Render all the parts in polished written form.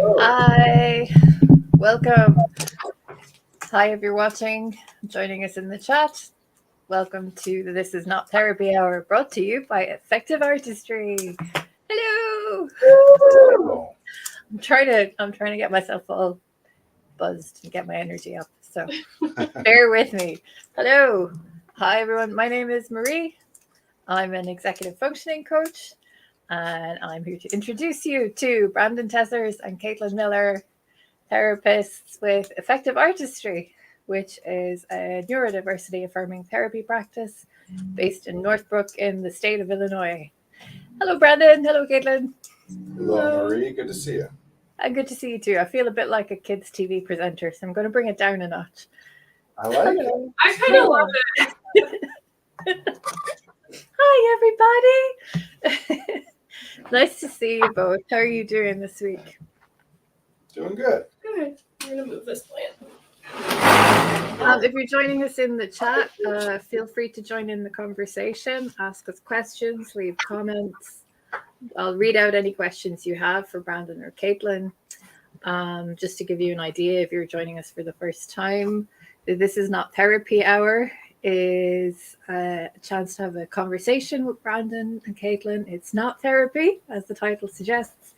Hi, welcome. Hi, if you're watching, joining us in the chat. Welcome to the This Is Not Therapy Hour, brought to you by Effective Artistry. Hello. Oh, I'm trying to get myself all buzzed and get my energy up. So bear with me. Hello. Hi, everyone. My name is Marie. I'm an executive functioning coach, and I'm here to introduce you to Brandon Tessers and Caitlin Miller, therapists with Effective Artistry, which is a neurodiversity affirming therapy practice based in Northbrook in the state of Illinois. Hello, Brandon. Hello, Caitlin. hello, Marie. Good to see you. Good to see you too. I feel a bit like a kids' TV presenter, so I'm going to bring it down a notch. I like it. Hello. I kind of love it. Hi, everybody. Nice to see you both. How are you doing this week? Doing good. Good. I'm gonna move this plant. If you're joining us in the chat, feel free to join in the conversation, ask us questions, leave comments. I'll read out any questions you have for Brandon or Caitlin. Just to give you an idea, if you're joining us for the first time, This Is Not Therapy Hour is a chance to have a conversation with Brandon and Caitlin. It's not therapy, as the title suggests,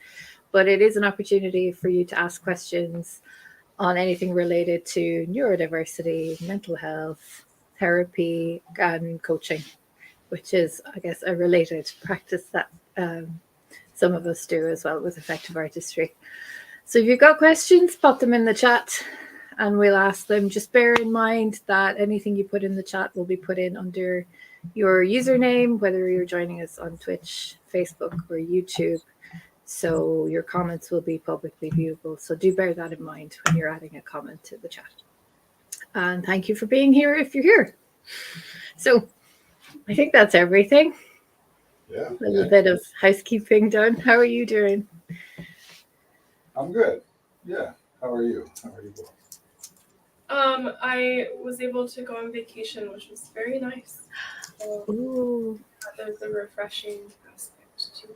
but it is an opportunity for you to ask questions on anything related to neurodiversity, mental health, therapy, and coaching, which is, I guess, a related practice that some of us do as well with Effective Artistry. So if you've got questions, pop them in the chat and we'll ask them. Just bear in mind that anything you put in the chat will be put in under your username, whether you're joining us on Twitch, Facebook, or YouTube. So your comments will be publicly viewable. So do bear that in mind when you're adding a comment to the chat. And thank you for being here if you're here. So I think that's everything. Yeah. A little bit of housekeeping done. How are you doing? I'm good. Yeah. How are you? How are you both? I was able to go on vacation, which was very nice. Ooh. There's a refreshing aspect to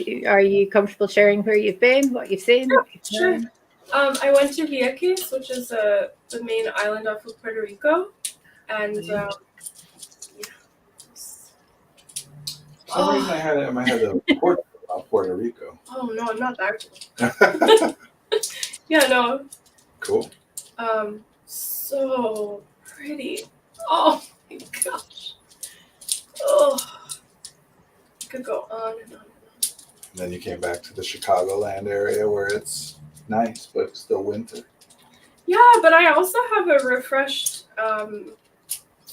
it. Are you comfortable sharing where you've been, what you've seen? What you've Sure. done? I went to Vieques, which is the main island off of Puerto Rico, and For some reason, I had it in my head of Puerto Rico. oh no, I'm not that. Yeah, no. Cool. So pretty. Oh my gosh. Oh, I could go on and on and on. And then you came back to the Chicagoland area where it's nice, but still winter. Yeah, but I also have a refreshed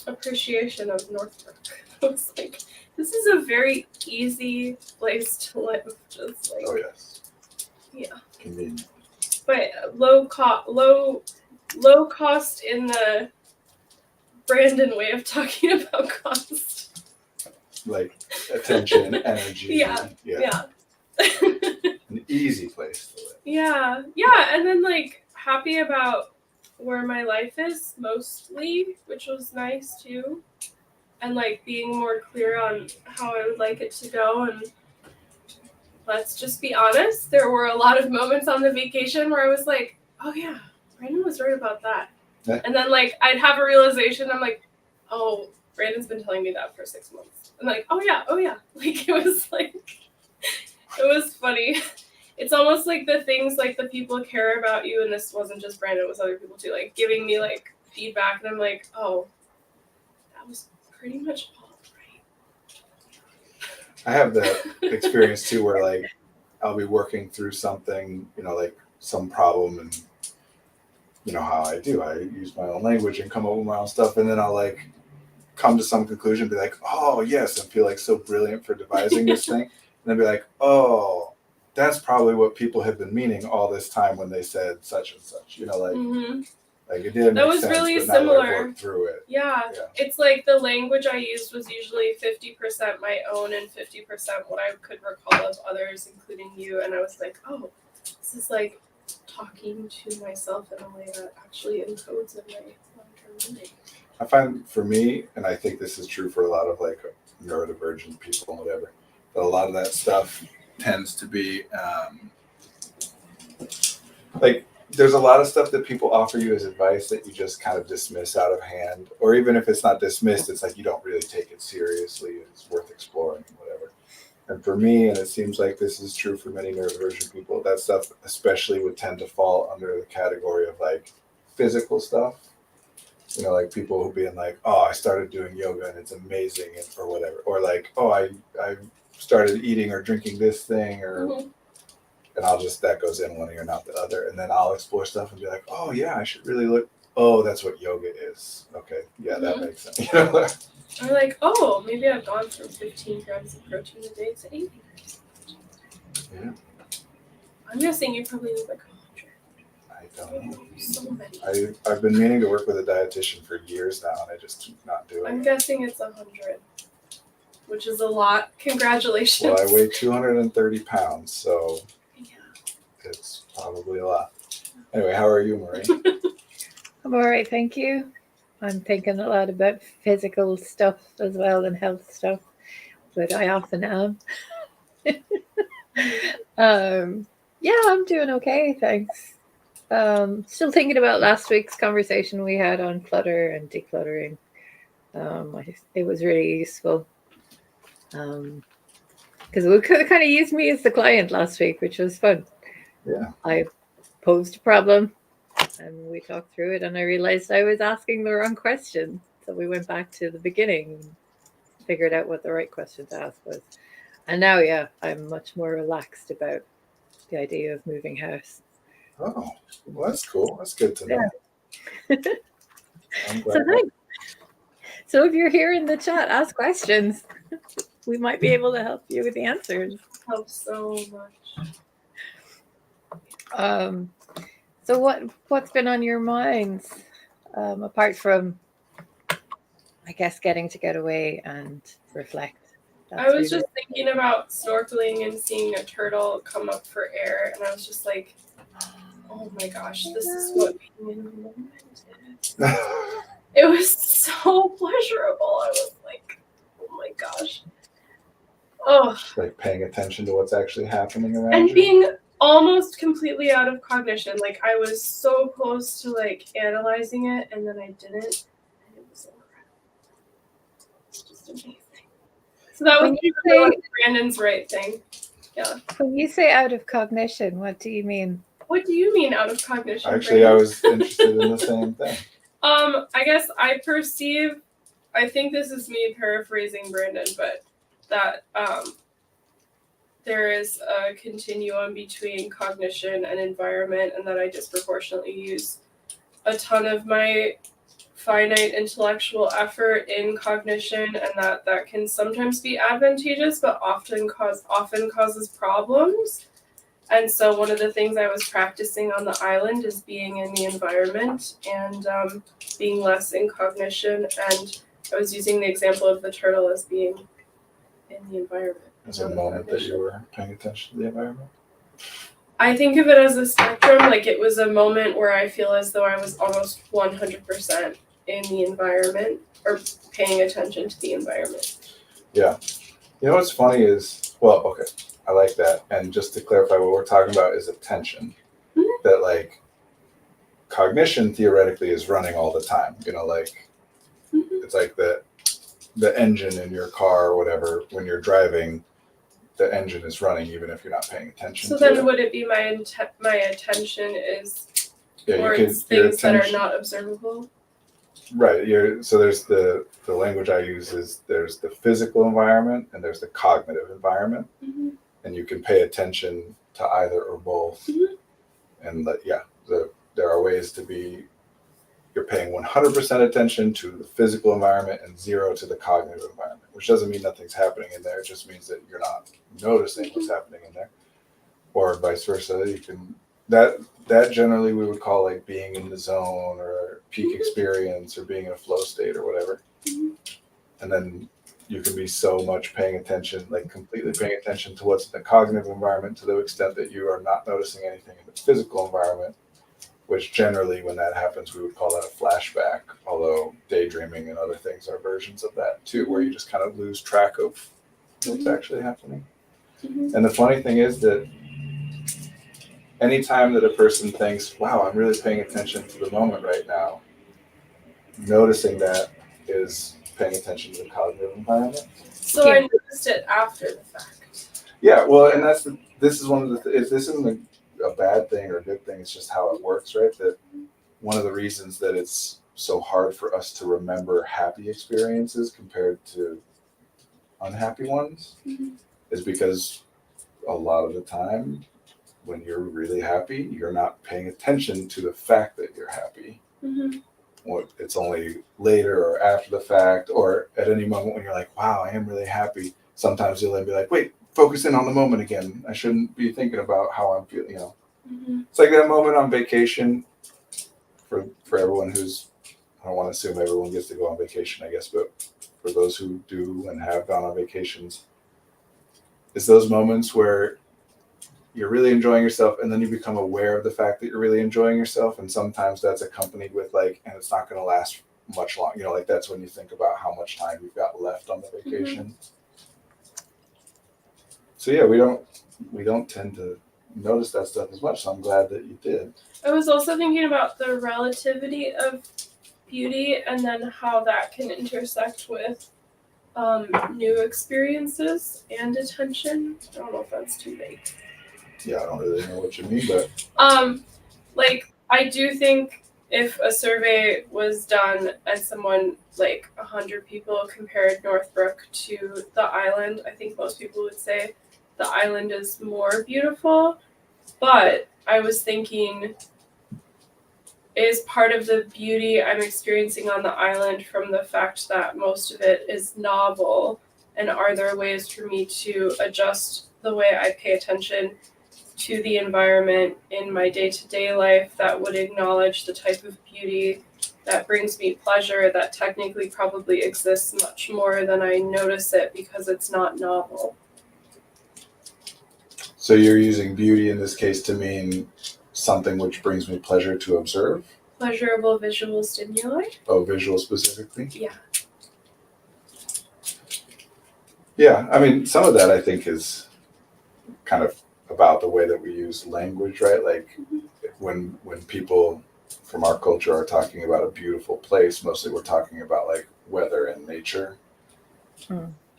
appreciation of Northbrook. I was like, this is a very easy place to live. Just like, Oh yes. yeah. Convenient. But low cost in the Brandon way of talking about cost. Like attention, energy. Yeah. An easy place to live. Yeah, and then like happy about where my life is mostly, which was nice too, and like being more clear on how I would like it to go. And let's just be honest, there were a lot of moments on the vacation where I was like, oh yeah, Brandon was right about that. Yeah. And then like I'd have a realization, I'm like, oh, Brandon's been telling me that for 6 months. I'm like, oh yeah, like it was funny. It's almost like the things like the people care about you, and this wasn't just Brandon, it was other people too, like giving me like feedback, and I'm like, oh, that was pretty much all right. I have that experience too where like I'll be working through something, like some problem, and how I do. I use my own language and come up with my own stuff, and then I'll like come to some conclusion and be like, oh yes, and feel like so brilliant for devising this thing. And then be like, oh, that's probably what people have been meaning all this time when they said such and such. Like it didn't That make was sense, really but now that I've similar. worked through it. Yeah, it's like the language I used was usually 50% my own and 50% what I could recall of others, including you. And I was like, oh, this is like talking to myself in a way that actually encodes in my long-term memory. I find for me, and I think this is true for a lot of like neurodivergent people and whatever, that a lot of that stuff tends to be like there's a lot of stuff that people offer you as advice that you just kind of dismiss out of hand, or even if it's not dismissed, it's like you don't really take it seriously. It's worth exploring, whatever. And for me, and it seems like this is true for many neurodivergent people, that stuff especially would tend to fall under the category of like physical stuff. Like people who being like, oh, I started doing yoga and it's amazing, or whatever, or like, oh, I started eating or drinking this thing, or and I'll just, that goes in one ear, not the other, and then I'll explore stuff and be like, oh yeah, I should really look. Oh, that's what yoga is. Okay, yeah, that makes sense. Or like, oh, maybe I've gone from 15 grams of protein a day to 80 grams. Yeah. I'm guessing you probably need like 100. I don't know. So many. I've been meaning to work with a dietitian for years now, and I just keep not doing I'm it. guessing it's 100, which is a lot. Congratulations. Well, I weigh 230 pounds, so Yeah. it's probably a lot. Anyway, how are you, Marie? I'm all right, thank you. I'm thinking a lot about physical stuff as well and health stuff, but I often am. Yeah, I'm doing okay, thanks. Still thinking about last week's conversation we had on clutter and decluttering. It was really useful because we could kind of use me as the client last week, which was fun. Yeah. I posed a problem and we talked through it, and I realized I was asking the wrong question. So we went back to the beginning and figured out what the right question to ask was. And now, yeah, I'm much more relaxed about the idea of moving house. Oh, well, that's cool. That's good to know. Yeah. I'm So glad. thanks. So if you're here in the chat, ask questions. We might be able to help you with the answers. Helps so much. So what's been on your minds, apart from, I guess, getting to get away and reflect? I was just thinking about snorkeling and seeing a turtle come up for air, and I was just like, oh my gosh, this is what being in the moment is. It was so pleasurable. I was like, oh my gosh. Oh. Like paying attention to what's actually happening around And you. being almost completely out of cognition. Like I was so close to like analyzing it, and then I didn't. And it was incredible. It's just amazing. So that was Brandon's right thing. Yeah. When you say out of cognition, what do you mean? What do you mean out of cognition? Actually, Brandon? I was interested in the same thing. I guess I think this is me paraphrasing Brandon, but that there is a continuum between cognition and environment, and that I disproportionately use a ton of my finite intellectual effort in cognition, and that can sometimes be advantageous, but often causes problems. And so one of the things I was practicing on the island is being in the environment and being less in cognition. And I was using the example of the turtle as being in the environment. As a moment that you were paying attention to the environment? I think of it as a spectrum. Like it was a moment where I feel as though I was almost 100% in the environment or paying attention to the environment. Yeah. You know what's funny is, well, okay, I like that. And just to clarify, what we're talking about is attention. Mm-hmm. That like cognition theoretically is running all the time. Like it's like the engine in your car or whatever, when you're driving, the engine is running even if you're not paying attention. So then would it be my attention is towards things that are not observable? Right. So there's the language I use is there's the physical environment and there's the cognitive environment. Mm-hmm. And you can pay attention to either or both. Mm-hmm. And there are ways to be, you're paying 100% attention to the physical environment and 0 to the cognitive environment, which doesn't mean nothing's happening in there. It just means that you're not noticing what's happening in there, or vice versa. You can, that generally we would call like being in the zone or peak experience or being in a flow state or whatever. And then you can be so much paying attention, like completely paying attention to what's in the cognitive environment to the extent that you are not noticing anything in the physical environment, which generally when that happens, we would call that a flashback, although daydreaming and other things are versions of that too, where you just kind of lose track of what's actually happening. Mm-hmm. And the funny thing is that anytime that a person thinks, wow, I'm really paying attention to the moment right now, noticing that is paying attention to the cognitive environment. So I noticed it after the fact. Yeah, well, and this is one of the this isn't a bad thing or a good thing. It's just how it works, right? That one of the reasons that it's so hard for us to remember happy experiences compared to unhappy ones is because a lot of the time when you're really happy, you're not paying attention to the fact that you're happy. It's only later or after the fact or at any moment when you're like, wow, I am really happy. Sometimes you'll then be like, wait, focus in on the moment again. I shouldn't be thinking about how I'm feeling, you know. It's like that moment on vacation for everyone who's, I don't want to assume everyone gets to go on vacation, I guess, but for those who do and have gone on vacations, it's those moments where you're really enjoying yourself and then you become aware of the fact that you're really enjoying yourself. And sometimes that's accompanied with like, and it's not going to last much long, you know, like that's when you think about how much time you've got left on the vacation. So yeah, we don't tend to notice that stuff as much. So I'm glad that you did. I was also thinking about the relativity of beauty and then how that can intersect with new experiences and attention. I don't know if that's too vague. Yeah, I don't really know what you mean, but like I do think if a survey was done and someone like 100 people compared Northbrook to the island, I think most people would say the island is more beautiful. But I was thinking, is part of the beauty I'm experiencing on the island from the fact that most of it is novel, and are there ways for me to adjust the way I pay attention to the environment in my day-to-day life that would acknowledge the type of beauty that brings me pleasure that technically probably exists much more than I notice it because it's not novel. So you're using beauty in this case to mean something which brings me pleasure to observe? Pleasurable visual stimuli? Oh, visual specifically? Yeah. Yeah, I mean, some of that I think is kind of about the way that we use language, right? Like when people from our culture are talking about a beautiful place, mostly we're talking about like weather and nature.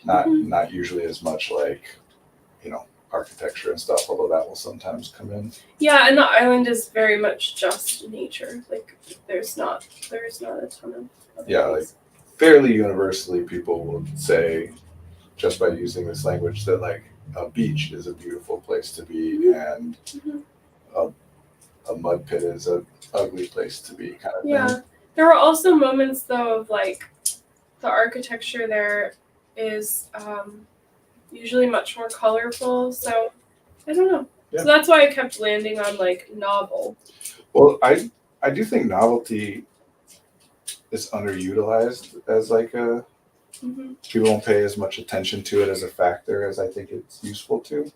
Not usually as much like, you know, architecture and stuff, although that will sometimes come in. Yeah, and the island is very much just nature. Like there's not a ton of Yeah, like fairly universally people will say, just by using this language, that like a beach is a beautiful place to be and a mud pit is a ugly place to be, kind of thing. There were also moments though of like the architecture there is usually much more colorful, so I don't know. Yeah. So that's why I kept landing on like novel. Well, I do think novelty is underutilized as like a people don't pay as much attention to it as a factor as I think it's useful to,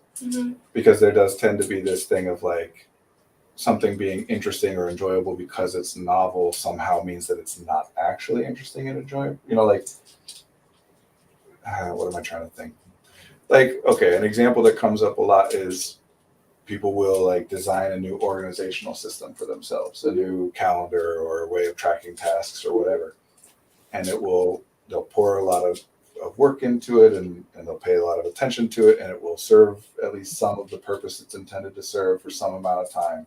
because there does tend to be this thing of like something being interesting or enjoyable because it's novel somehow means that it's not actually interesting and enjoyable. You know, like what am I trying to think? Like, okay, an example that comes up a lot is people will like design a new organizational system for themselves, a new calendar or a way of tracking tasks or whatever. And they'll pour a lot of work into it and they'll pay a lot of attention to it, and it will serve at least some of the purpose it's intended to serve for some amount of time.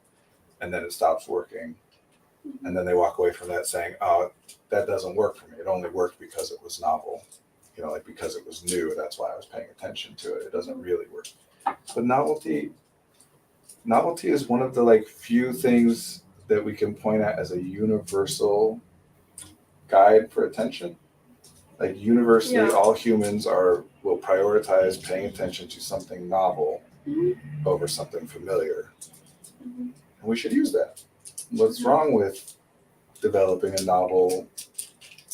And then it stops working. And then they walk away from that saying, oh, that doesn't work for me. It only worked because it was novel. You know, like because it was new, that's why I was paying attention to it. It doesn't really work. But novelty is one of the like few things that we can point at as a universal guide for attention. Like universally, all humans will prioritize paying attention to something novel over something familiar. And we should use that. What's wrong with developing a novel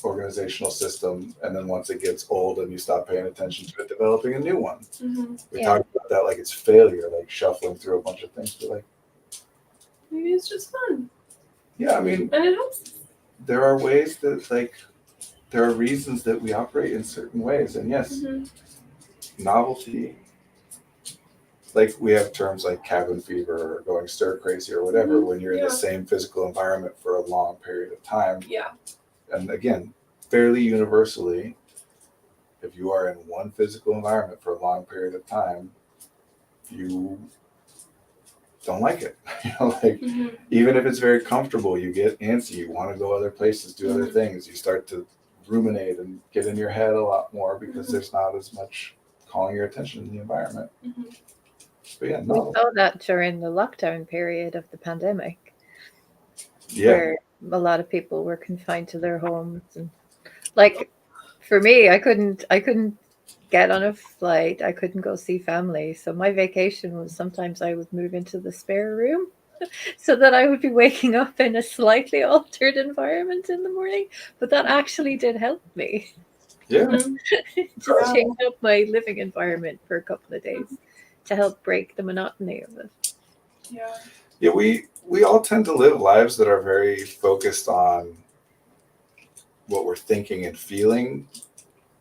organizational system, and then once it gets old and you stop paying attention to it, developing a new one? We talk about that like it's failure, like shuffling through a bunch of things, but like maybe it's just fun. Yeah, I mean, and it helps. There are ways that like there are reasons that we operate in certain ways, and yes, novelty like we have terms like cabin fever or going stir crazy or whatever when you're in the Yeah. same physical environment for a long period of time. Yeah. And again, fairly universally, if you are in one physical environment for a long period of time, you don't like it. Like Mhm. even if it's very comfortable, you get antsy, you want to go other places, do other things, you start to ruminate and get in your head a lot more because there's not as much calling your attention in the environment. Mhm. But yeah, We no. saw that during the lockdown period of the pandemic, Yeah. where a lot of people were confined to their homes, and like for me, I couldn't get on a flight. I couldn't go see family. So my vacation was sometimes I would move into the spare room so that I would be waking up in a slightly altered environment in the morning. But that actually did help me. Yeah. Mhm. Just Yeah. change up my living environment for a couple of days to help break the monotony of it. Yeah. Yeah, we all tend to live lives that are very focused on what we're thinking and feeling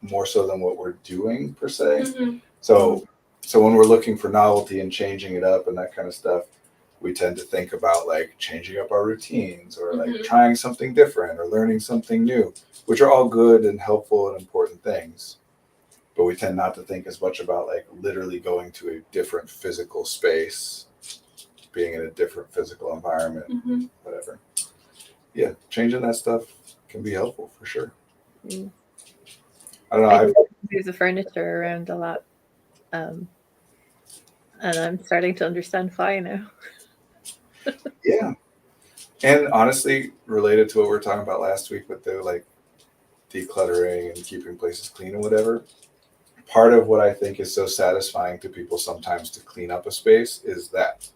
more so than what we're doing per se. Mhm. So when we're looking for novelty and changing it up and that kind of stuff, we tend to think about like changing up our routines or like Mhm. trying something different or learning something new, which are all good and helpful and important things. But we tend not to think as much about like literally going to a different physical space, being in a different physical environment, Mhm. whatever. Yeah, changing that stuff can be helpful for sure. Mm. I don't know. I do move the furniture around a lot. Um, and I'm starting to understand why now. Yeah. And honestly, related to what we were talking about last week with the like decluttering and keeping places clean and whatever, part of what I think is so satisfying to people sometimes to clean up a space is that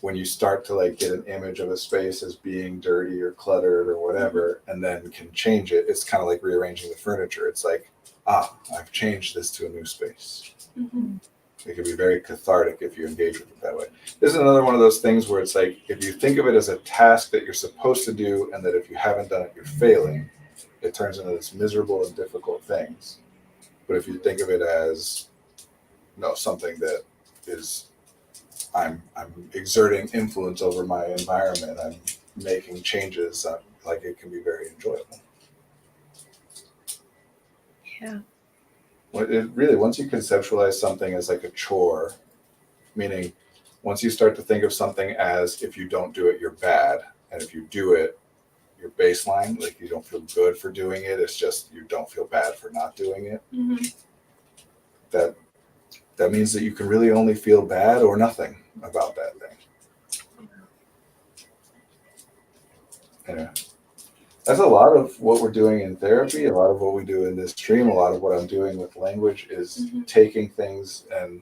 when you start to like get an image of a space as being dirty or cluttered or whatever, and then can change it, it's kind of like rearranging the furniture. It's like, I've changed this to a new space. Mhm. It can be very cathartic if you engage with it that way. This is another one of those things where it's like, if you think of it as a task that you're supposed to do, and that if you haven't done it, you're failing, it turns into this miserable and difficult things. But if you think of it as, something that is, I'm exerting influence over my environment, I'm making changes, like it can be very enjoyable. Yeah. It really, once you conceptualize something as like a chore, meaning once you start to think of something as if you don't do it, you're bad, and if you do it, you're baseline, like you don't feel good for doing it. It's just you don't feel bad for not doing it. Mhm. That means that you can really only feel bad or nothing about that thing. Anyway, that's a lot of what we're doing in therapy. A lot of what we do in this stream. A lot of what I'm doing with language is taking things and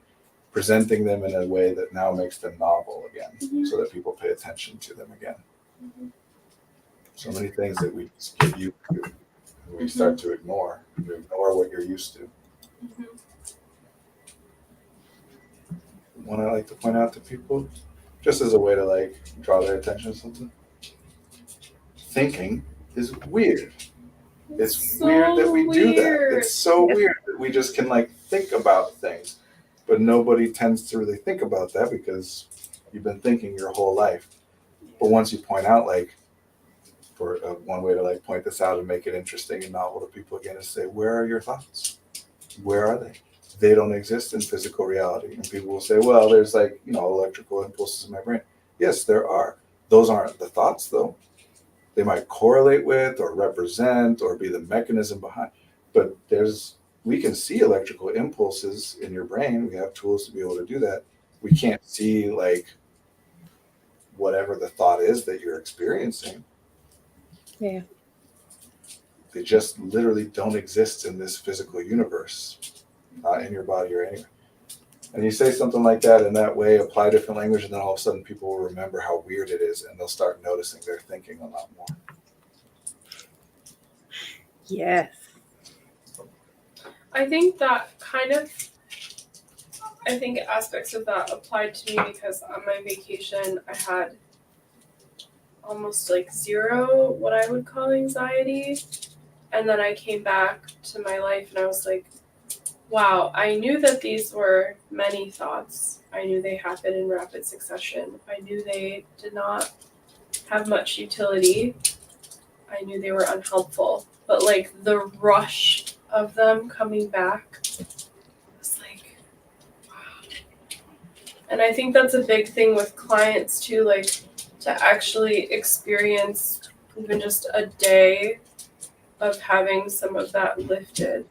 presenting them in a way that now makes them novel again, so that people pay attention to them again. So many things that we just get used to, and we start to ignore. You ignore what you're used to. One I like to point out to people, just as a way to like draw their attention to something. Thinking is weird. It's So weird that we do that. weird. It's so weird that we just can like think about things, but nobody tends to really think about that because you've been thinking your whole life. But once you point out, like, for one way to like point this out and make it interesting and novel to people again is say, where are your thoughts? Where are they? They don't exist in physical reality. And people will say, well, there's like, electrical impulses in my brain. Yes, there are. Those aren't the thoughts though. They might correlate with or represent or be the mechanism behind, but we can see electrical impulses in your brain. We have tools to be able to do that. We can't see like whatever the thought is that you're experiencing. Yeah. They just literally don't exist in this physical universe, not in your body or anywhere. And you say something like that in that way, apply different language, and then all of a sudden people will remember how weird it is, and they'll start noticing their thinking a lot more. Yes. I think aspects of that applied to me because on my vacation I had almost like zero what I would call anxiety, and then I came back to my life and I was like, wow, I knew that these were many thoughts. I knew they happened in rapid succession. I knew they did not have much utility. I knew they were unhelpful. But like the rush of them coming back was like, wow. And I think that's a big thing with clients too, like to actually experience even just a day of having some of that lifted.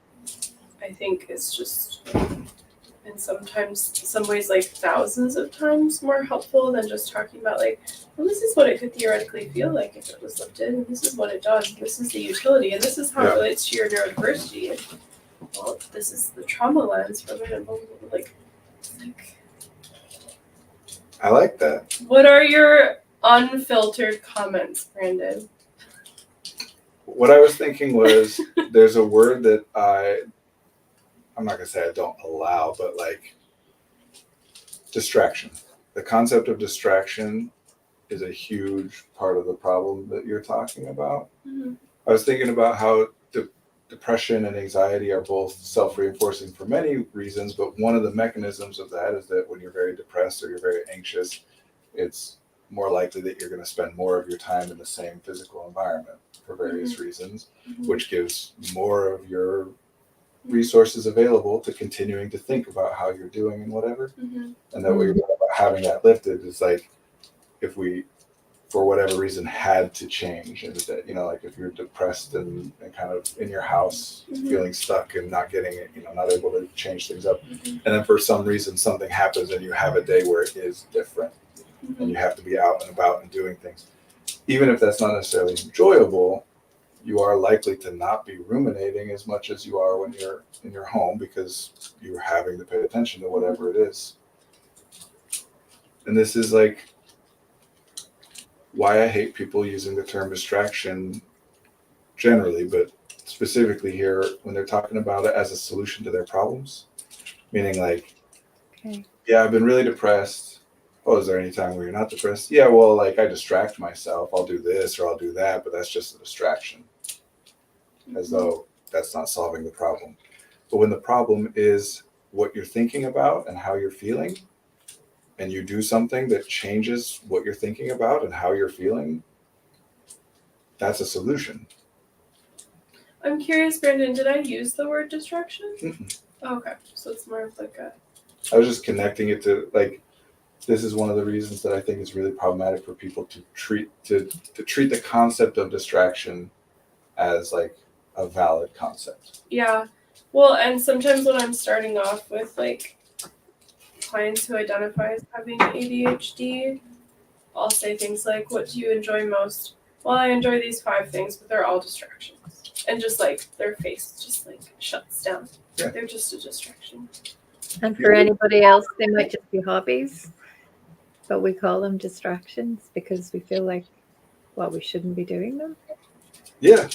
I think it's just, and sometimes, some ways, like thousands of times more helpful than just talking about like, well, this is what it could theoretically feel like if it was lifted, and this is what it does, and this is the utility, and this is how it relates to your neurodiversity. And, well, this is the trauma lens from it, and like, I like that. What are your unfiltered comments, Brandon? What I was thinking was there's a word that I'm not gonna say I don't allow, but like distraction. The concept of distraction is a huge part of the problem that you're talking about. Mm-hmm. I was thinking about how depression and anxiety are both self-reinforcing for many reasons, but one of the mechanisms of that is that when you're very depressed or you're very anxious, it's more likely that you're going to spend more of your time in the same physical environment for various reasons, which gives more of your resources available to continuing to think about how you're doing and whatever. And that way, having that lifted is like, if we, for whatever reason, had to change, and that, you know, like if you're depressed and kind of in your house feeling stuck and not getting it, you know, not able to change things up, and then for some reason something happens and you have a day where it is different, and you have to be out and about and doing things, even if that's not necessarily enjoyable, you are likely to not be ruminating as much as you are when you're in your home, because you're having to pay attention to whatever it is. And this is like why I hate people using the term distraction generally, but specifically here when they're talking about it as a solution to their problems. Meaning like, yeah, I've been really depressed. Oh, is there any time where you're not depressed? Yeah, well, like I distract myself. I'll do this or I'll do that, but that's just a distraction. As though that's not solving the problem. But when the problem is what you're thinking about and how you're feeling, and you do something that changes what you're thinking about and how you're feeling, that's a solution. I'm curious, Brandon, did I use the word distraction? Mm-hmm. Okay, so it's more of like a... I was just connecting it to, like, this is one of the reasons that I think it's really problematic for people to treat the concept of distraction as like a valid concept. Yeah. Well, and sometimes when I'm starting off with like clients who identify as having ADHD, I'll say things like, what do you enjoy most? Well, I enjoy these 5 things, but they're all distractions. And just like their face just like shuts down. Yeah. They're just a distraction. And for anybody else, they might just be hobbies, but we call them distractions because we feel like, well, we shouldn't be doing them. Yeah.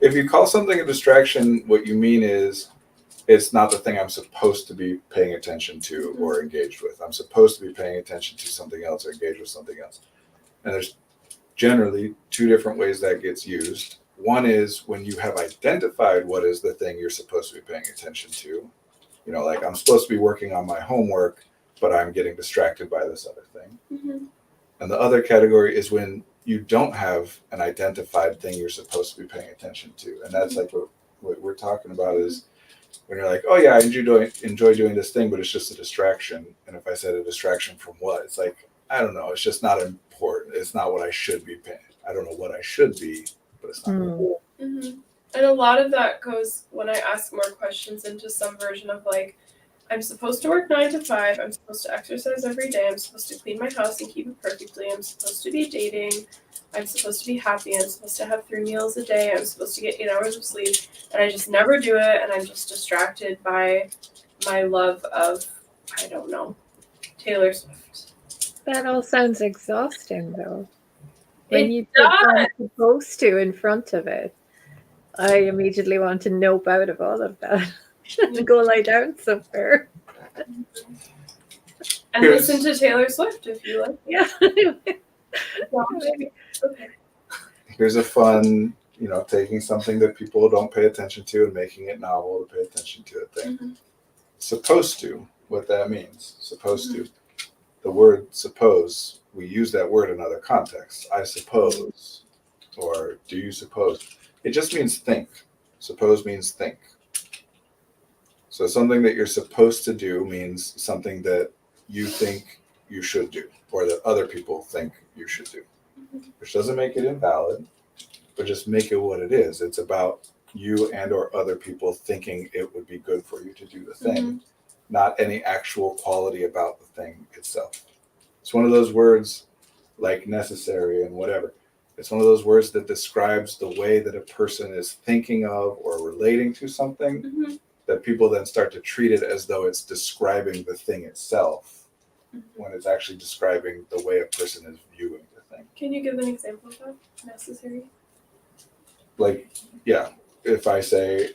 If you call something a distraction, what you mean is it's not the thing I'm supposed to be paying attention to or engaged with. I'm supposed to be paying attention to something else or engaged with something else. And there's generally 2 different ways that gets used. One is when you have identified what is the thing you're supposed to be paying attention to. You know, like I'm supposed to be working on my homework, but I'm getting distracted by this other thing. And the other category is when you don't have an identified thing you're supposed to be paying attention to. And that's like what we're talking about is when you're like, oh yeah, I enjoy doing this thing, but it's just a distraction. And if I said a distraction from what, it's like, I don't know, it's just not important. It's not what I should be paying. I don't know what I should be, but it's not important. And a lot of that goes when I ask more questions into some version of like, I'm supposed to work 9 to 5. I'm supposed to exercise every day. I'm supposed to clean my house and keep it perfectly. I'm supposed to be dating. I'm supposed to be happy. I'm supposed to have 3 meals a day. I'm supposed to get 8 hours of sleep. And I just never do it. And I'm just distracted by my love of, I don't know, Taylor Swift. That all sounds exhausting, though. When you put I'm supposed to in front of it, I immediately want to nope out of all of that. To go lie down somewhere. And listen to Taylor Swift if you like. Yeah. Okay. Here's a fun, you know, taking something that people don't pay attention to and making it novel to pay attention to it thing. supposed to, what that means, supposed to. The word suppose, we use that word in other contexts. I suppose, or do you suppose? It just means think. Suppose means think. So something that you're supposed to do means something that you think you should do, or that other people think you should do, which doesn't make it invalid, but just make it what it is. It's about you and or other people thinking it would be good for you to do the thing, not any actual quality about the thing itself. It's one of those words like necessary and whatever. It's one of those words that describes the way that a person is thinking of or relating to something, that people then start to treat it as though it's describing the thing itself, when it's actually describing the way a person is viewing the thing. Can you give an example of that? Necessary? Like, yeah, if I say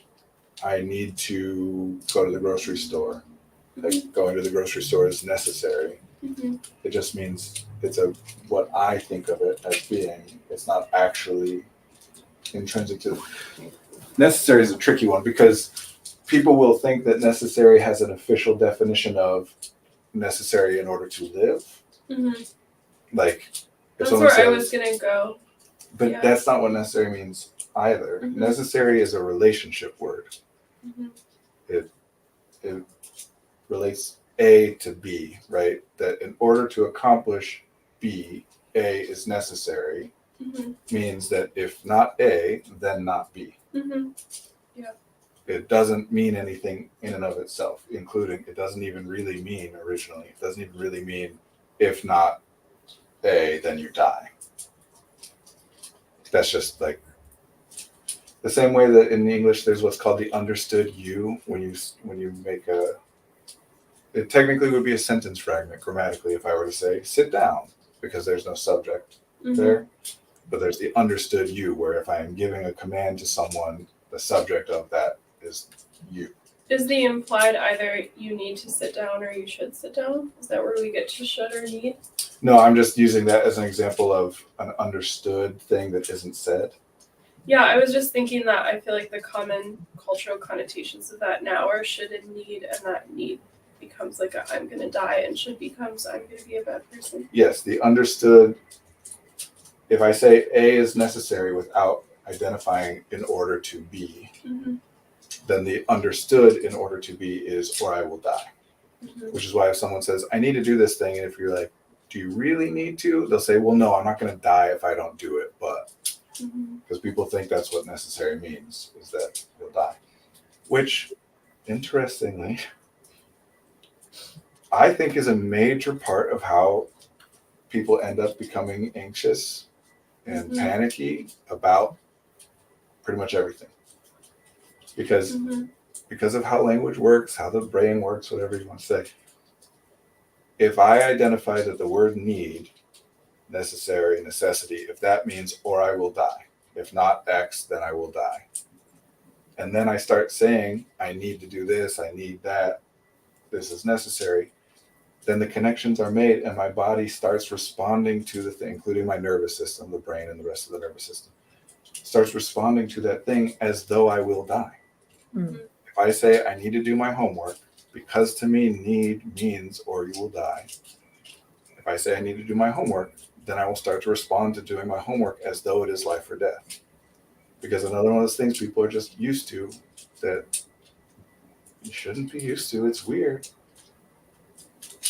I need to go to the grocery store, like going to the grocery store is necessary. It just means it's what I think of it as being. It's not actually intrinsic to necessary. Is a tricky one because people will think that necessary has an official definition of necessary in order to live. Like, if that's someone where says, I was gonna go. but Yeah. that's not what necessary means either. Necessary is a relationship word. It relates A to B, right? That in order to accomplish B, A is necessary, means that if not A, then not B. It doesn't mean anything in and of itself, including it doesn't even really mean originally. It doesn't even really mean if not A, then you die. That's just like the same way that in English there's what's called the understood you when you make it technically would be a sentence fragment grammatically if I were to say sit down, because there's no subject there. But there's the understood you, where if I am giving a command to someone, the subject of that is you. Is the implied either you need to sit down or you should sit down? Is that where we get to should or need? No, I'm just using that as an example of an understood thing that isn't said. Yeah, I was just thinking that I feel like the common cultural connotations of that now are should and need, and that need becomes like a I'm gonna die, and should becomes I'm gonna be a bad person. Yes, the understood. If I say A is necessary without identifying in order to be, then the understood in order to be is or I will die. Which is why if someone says, I need to do this thing, and if you're like, do you really need to? They'll say, well, no, I'm not going to die if I don't do it. But because people think that's what necessary means, is that you'll die. Which, interestingly, I think is a major part of how people end up becoming anxious and panicky about pretty much everything. Because of how language works, how the brain works, whatever you want to say. If I identify that the word need, necessary, necessity, if that means or I will die, if not X, then I will die. And then I start saying, I need to do this, I need that, this is necessary, then the connections are made and my body starts responding to the thing, including my nervous system, the brain and the rest of the nervous system, starts responding to that thing as though I will die. If I say I need to do my homework, because to me need means or you will die. If I say I need to do my homework, then I will start to respond to doing my homework as though it is life or death. Because another one of those things people are just used to that you shouldn't be used to, it's weird,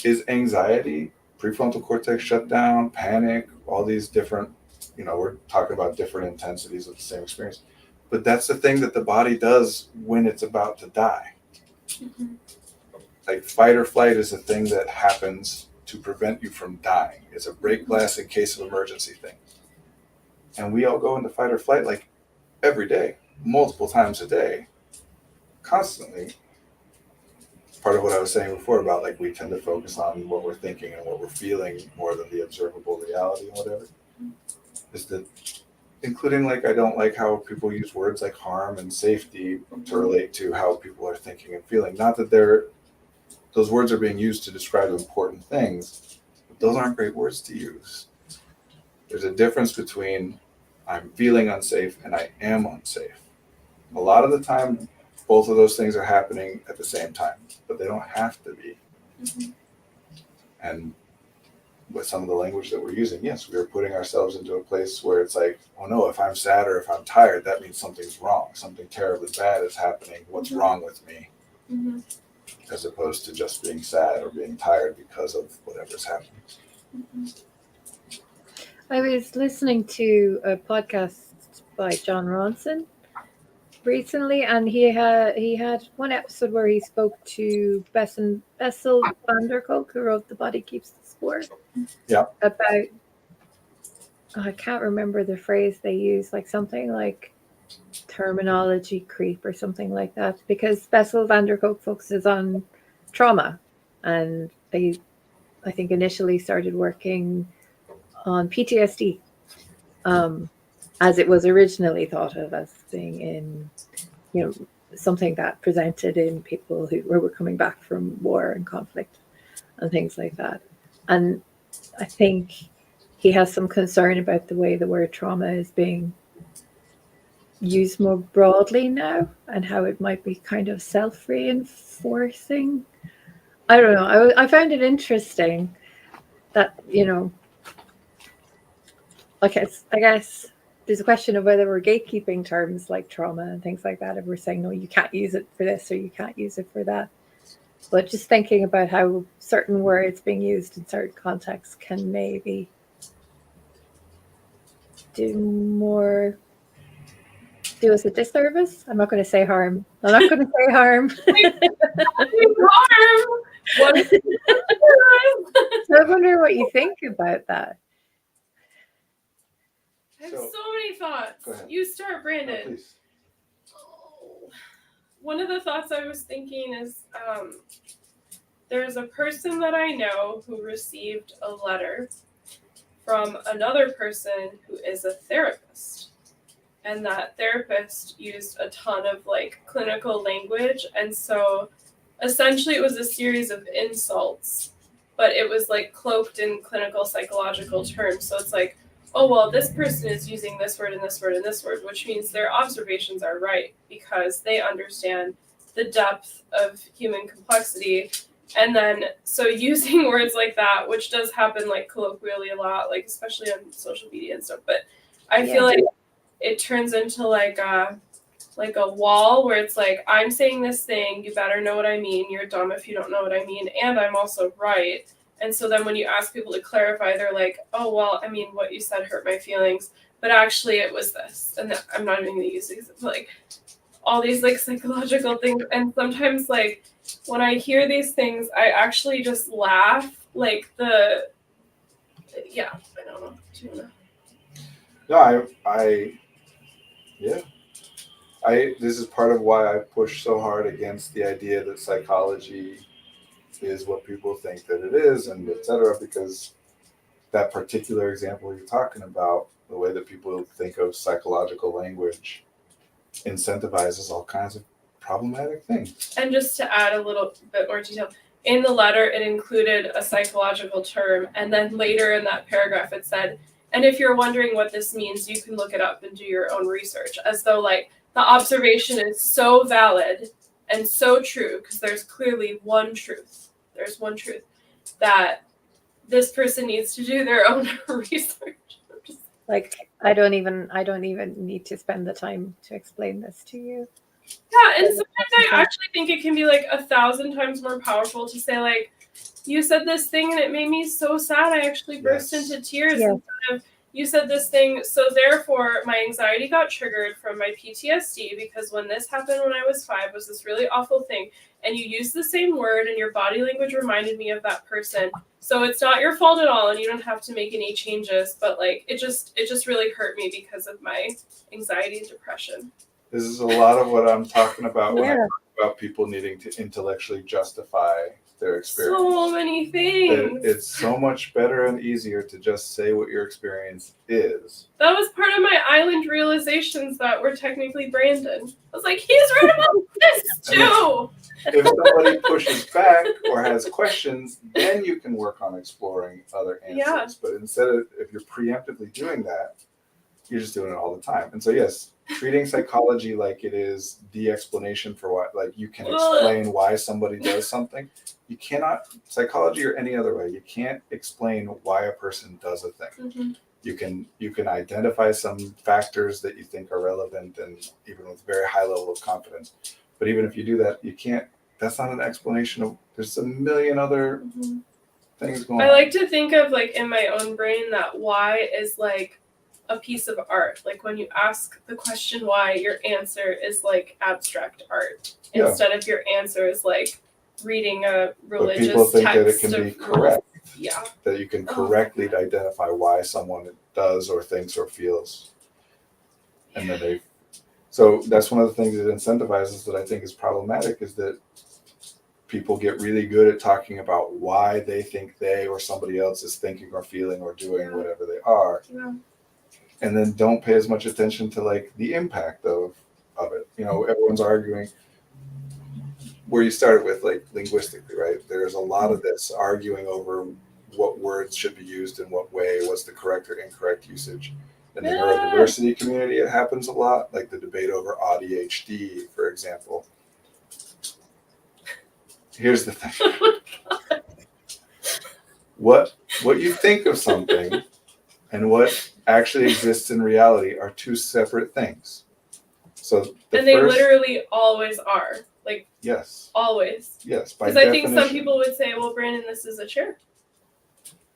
is anxiety, prefrontal cortex shutdown, panic, all these different, we're talking about different intensities of the same experience. But that's the thing that the body does when it's about to die. Like fight or flight is a thing that happens to prevent you from dying. It's a break glass in case of emergency thing. And we all go into fight or flight like every day, multiple times a day, constantly. Part of what I was saying before about like we tend to focus on what we're thinking and what we're feeling more than the observable reality and whatever. Is that including like I don't like how people use words like harm and safety to relate to how people are thinking and feeling. Not that those words are being used to describe important things, but those aren't great words to use. There's a difference between I'm feeling unsafe and I am unsafe. A lot of the time, both of those things are happening at the same time, but they don't have to be. Mhm. And with some of the language that we're using, yes, we are putting ourselves into a place where it's like, oh no, if I'm sad or if I'm tired, that means something's wrong. Something terribly bad is happening. What's wrong with me? Mhm. As opposed to just being sad or being tired because of whatever's happening. Mhm. I was listening to a podcast by John Ronson recently, and he had one episode where he spoke to Bessel van der Kolk, who wrote The Body Keeps the Score. Yeah. About, I can't remember the phrase they use, like something like terminology creep or something like that, because Bessel van der Kolk focuses on trauma, and they, I think, initially started working on PTSD, as it was originally thought of as being in, something that presented in people who were coming back from war and conflict and things like that. And I think he has some concern about the way the word trauma is being used more broadly now, and how it might be kind of self-reinforcing. I don't know. I found it interesting that, I guess there's a question of whether we're gatekeeping terms like trauma and things like that. If we're saying, no, you can't use it for this or you can't use it for that. But just thinking about how certain words being used in certain contexts can maybe do us a disservice. I'm not going to say harm. I'm not going to say harm. Harm. What? So I wonder what you think about that. I have So- so many thoughts. Go ahead. You start, Brandon. No, please. One of the thoughts I was thinking is there's a person that I know who received a letter from another person who is a therapist. And that therapist used a ton of like clinical language. And so essentially it was a series of insults, but it was like cloaked in clinical psychological terms. So it's like, oh, well, this person is using this word and this word and this word, which means their observations are right because they understand the depth of human complexity. And then, so using words like that, which does happen like colloquially a lot, like especially on social media and stuff, but I feel like it turns into like a wall where it's like, I'm saying this thing, you better know what I mean, you're dumb if you don't know what I mean, and I'm also right. And so then when you ask people to clarify, they're like, oh, well, I mean, what you said hurt my feelings, but actually it was this. And I'm not even going to use these, like, all these, like, psychological things. And sometimes, like, when I hear these things, I actually just laugh. Like, I don't know. Do you know? No, this is part of why I push so hard against the idea that psychology is what people think that it is, and et cetera, because that particular example you're talking about, the way that people think of psychological language incentivizes all kinds of problematic things. And just to add a little bit more detail, in the letter, it included a psychological term. And then later in that paragraph, it said, and if you're wondering what this means, you can look it up and do your own research, as though like the observation is so valid and so true, because there's clearly one truth. There's one truth that this person needs to do their own research. Like, I don't even need to spend the time to explain this to you. Yeah, and sometimes I actually think it can be like 1,000 times more powerful to say like, you said this thing and it made me so sad. I actually burst into tears instead of you said this thing. So therefore my anxiety got triggered from my PTSD because when this happened when I was 5 was this really awful thing. And you used the same word and your body language reminded me of that person. So it's not your fault at all and you don't have to make any changes. But like it just really hurt me because of my anxiety and depression. This is a lot of what I'm talking about when I talk about people needing to intellectually justify their experience. So many things. It's so much better and easier to just say what your experience is. That was part of my island realizations that were technically Brandon. I was like, he's right about this too. If somebody pushes back or has questions, then you can work on exploring other answers. Yeah. But instead of, if you're preemptively doing that, you're just doing it all the time. And so yes, treating psychology like it is the explanation for why, like you can explain why somebody does something. You cannot, psychology or any other way, you can't explain why a person does a thing. Mm-hmm. You can identify some factors that you think are relevant, and even with very high level of confidence. But even if you do that, you can't, that's not an explanation of, there's a million other things going on. I like to think of like in my own brain that why is like a piece of art. Like when you ask the question why, your answer is like abstract art instead of your answer is like reading a religious but people think text that it can be correct. Yeah. That you can correctly identify why someone does or thinks or feels. And then so that's one of the things that incentivizes that I think is problematic, is that people get really good at talking about why they think they or somebody else is thinking or feeling or doing whatever they are. Yeah. And then don't pay as much attention to like the impact of it. You know, everyone's arguing where you started with, like linguistically, right? There's a lot of this arguing over what words should be used in what way, what's the correct or incorrect usage. In the neurodiversity community, it happens a lot, like the debate over ADHD, for example. Here's the thing. What you think of something and what actually exists in reality are two separate things. So they literally always are. Like, yes. Always. Yes. Because I think some people would say, well, Brandon, this is a chair.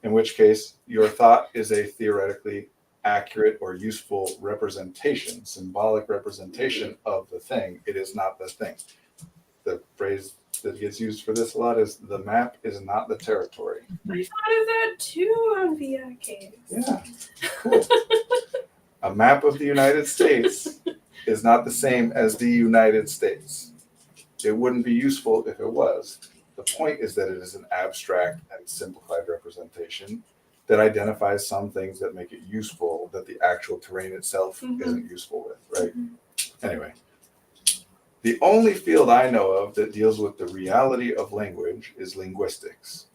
In which case, your thought is a theoretically accurate or useful representation, symbolic representation of the thing. It is not the thing. The phrase that gets used for this a lot is the map is not the territory. I thought of that too on VIKs. Yeah, cool. A map of the United States is not the same as the United States. It wouldn't be useful if it was. The point is that it is an abstract and simplified representation that identifies some things that make it useful that the actual terrain itself isn't useful with, right? Anyway, the only field I know of that deals with the reality of language is linguistics.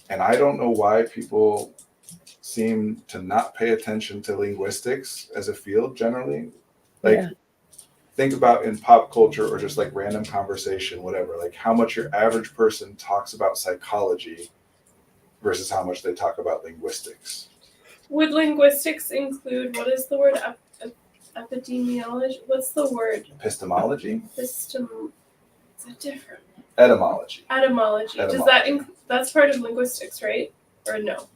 And I don't know why people seem to not pay attention to linguistics as a field generally. Like, think about in pop culture or just like random conversation, whatever, like how much your average person talks about psychology versus how much they talk about linguistics. Would linguistics include, what is the word? Epidemiology? What's the word? Epistemology? Is that different? Etymology. Etymology. Does that that's part of linguistics, right? Or no?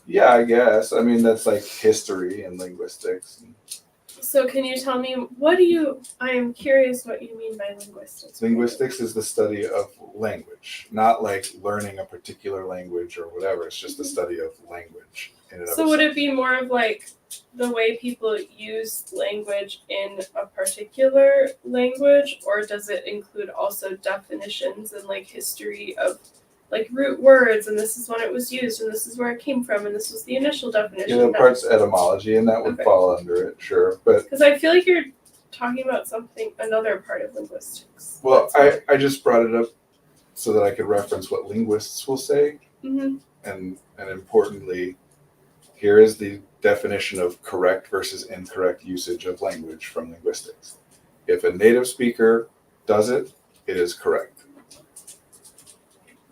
Yeah, I guess. I mean, that's like history and linguistics. So can you tell me, I am curious what you mean by linguistics. Linguistics is the study of language, not like learning a particular language or whatever. It's just the study of language. So would it be more of like the way people use language in a particular language, or does it include also definitions and like history of like root words, and this is when it was used, and this is where it came from, and this was the initial definition? Yeah, the part's etymology, and that would fall under it, sure. But because I feel like you're talking about another part of linguistics. Well, I just brought it up so that I could reference what linguists will say, and importantly, here is the definition of correct versus incorrect usage of language from linguistics. If a native speaker does it, it is correct.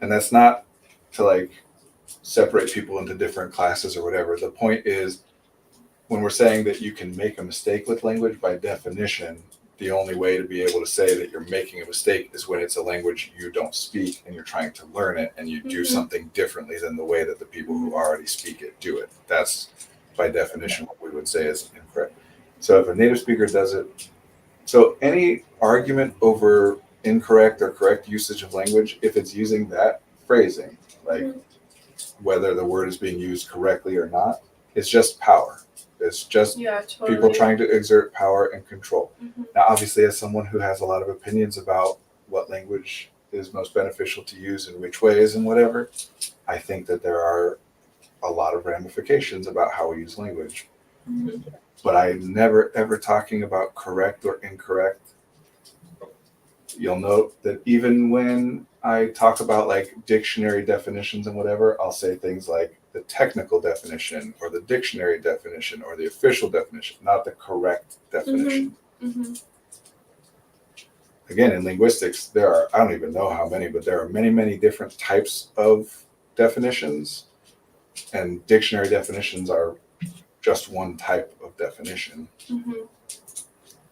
And that's not to like separate people into different classes or whatever. The point is, when we're saying that you can make a mistake with language, by definition, the only way to be able to say that you're making a mistake is when it's a language you don't speak and you're trying to learn it and you do something differently than the way that the people who already speak it do it. That's by definition what we would say is incorrect. So if a native speaker does it, so any argument over incorrect or correct usage of language, if it's using that phrasing, like whether the word is being used correctly or not, it's just power. It's just people trying to exert power and control. Now, obviously, as someone who has a lot of opinions about what language is most beneficial to use in which ways and whatever, I think that there are a lot of ramifications about how we use language. But I'm never, ever talking about correct or incorrect. you'll note that even when I talk about like dictionary definitions and whatever, I'll say things like the technical definition or the dictionary definition or the official definition, not the correct definition. Mm-hmm. Again, in linguistics, there are, I don't even know how many, but there are many, many different types of definitions, and dictionary definitions are just one type of definition. Mm-hmm.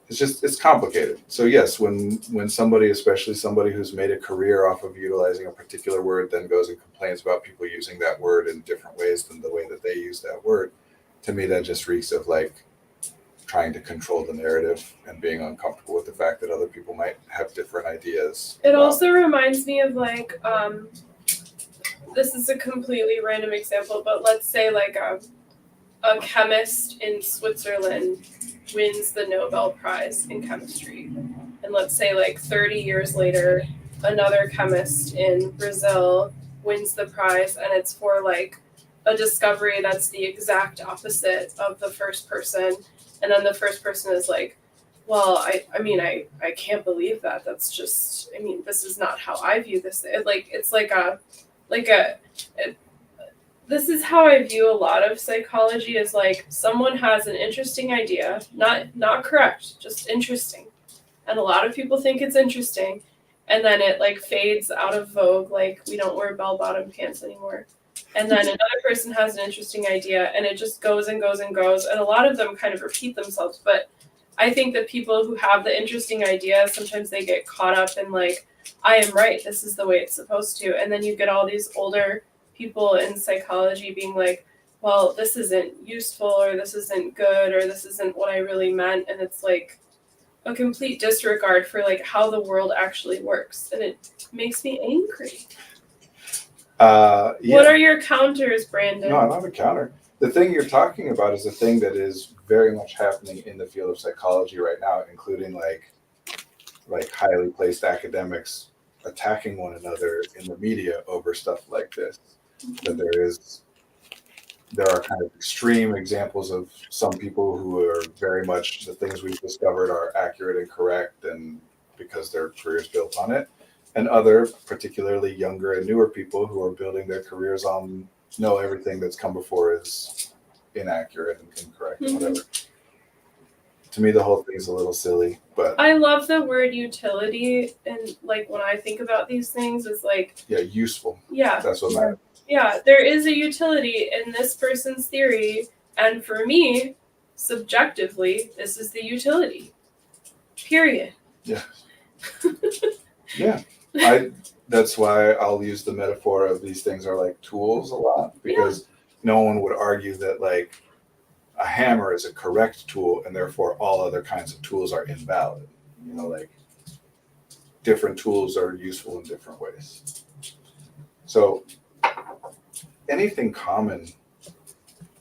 It's complicated. So yes, when somebody, especially somebody who's made a career off of utilizing a particular word, then goes and complains about people using that word in different ways than the way that they use that word, to me that just reeks of like trying to control the narrative and being uncomfortable with the fact that other people might have different ideas. It also reminds me of like this is a completely random example, but let's say like a chemist in Switzerland wins the Nobel Prize in chemistry. And let's say like 30 years later, another chemist in Brazil wins the prize, and it's for like a discovery that's the exact opposite of the first person. And then the first person is like, well, I mean, I can't believe that. That's just, I mean, this is not how I view this. This is how I view a lot of psychology, is like someone has an interesting idea, not correct, just interesting. And a lot of people think it's interesting, and then it like fades out of vogue, like we don't wear bell-bottom pants anymore. And then another person has an interesting idea, and it just goes and goes and goes, and a lot of them kind of repeat themselves. But I think that people who have the interesting idea, sometimes they get caught up in like, I am right, this is the way it's supposed to. And then you get all these older people in psychology being like, well, this isn't useful, or this isn't good, or this isn't what I really meant. And it's like a complete disregard for like how the world actually works. And it makes me angry. Yeah. What are your counters, Brandon? No, I don't have a counter. The thing you're talking about is a thing that is very much happening in the field of psychology right now, including like highly placed academics attacking one another in the media over stuff like this. That there are kind of extreme examples of some people who are very much the things we've discovered are accurate and correct, and because their careers built on it, and other particularly younger and newer people who are building their careers on no, everything that's come before is inaccurate and incorrect and whatever. To me, the whole thing is a little silly, but I love the word utility, and like when I think about these things, it's like, yeah, useful. Yeah, That's what matters. Yeah, there is a utility in this person's theory, and for me, subjectively, this is the utility. Period. Yeah. Yeah. That's why I'll use the metaphor of these things are like tools a lot, because no one would argue that like a hammer is a correct tool and therefore all other kinds of tools are invalid. You know, like different tools are useful in different ways. So anything common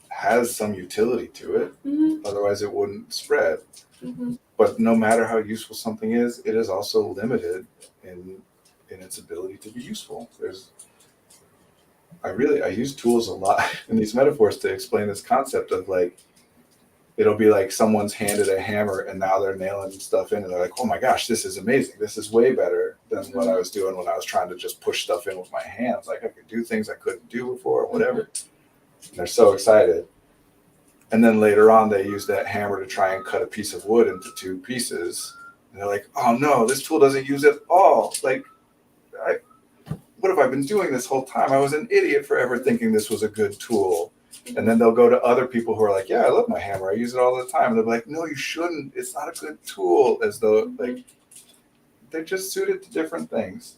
has some utility to it. Mm-hmm. Otherwise it wouldn't spread. Mm-hmm. But no matter how useful something is, it is also limited in its ability to be useful. I use tools a lot in these metaphors to explain this concept of like, it'll be like someone's handed a hammer and now they're nailing stuff in and they're like, oh my gosh, this is amazing. This is way better than what I was doing when I was trying to just push stuff in with my hands. Like I could do things I couldn't do before or whatever. And they're so excited. And then later on, they use that hammer to try and cut a piece of wood into two pieces. And they're like, oh no, this tool doesn't use it all. Like, what have I been doing this whole time? I was an idiot forever thinking this was a good tool. And then they'll go to other people who are like, yeah, I love my hammer. I use it all the time. And they'll be like, no, you shouldn't. It's not a good tool. As though like they're just suited to different things.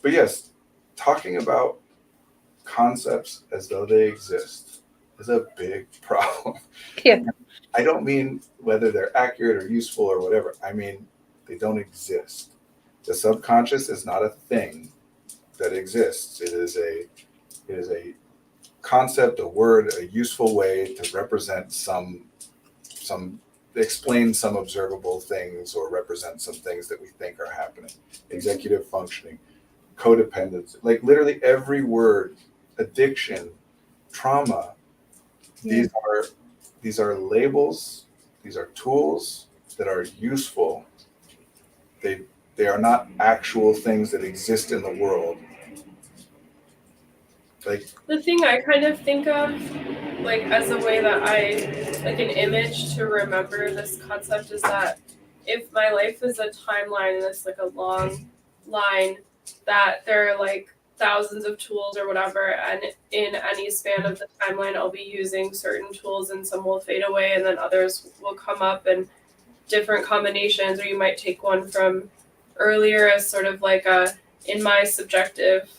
But yes, talking about concepts as though they exist is a big problem. Yeah. I don't mean whether they're accurate or useful or whatever. I mean, they don't exist. The subconscious is not a thing that exists. It is a concept, a word, a useful way to represent some explain some observable things or represent some things that we think are happening. Executive functioning, codependence, like literally every word, addiction, trauma. These are labels, these are tools that are useful. They They are not actual things that exist in the world. Like, the thing I kind of think of, like, as a way that like an image to remember this concept is that if my life is a timeline and it's like a long line, that there are like thousands of tools or whatever, and in any span of the timeline I'll be using certain tools and some will fade away and then others will come up and different combinations, or you might take one from earlier as sort of like a, in my subjective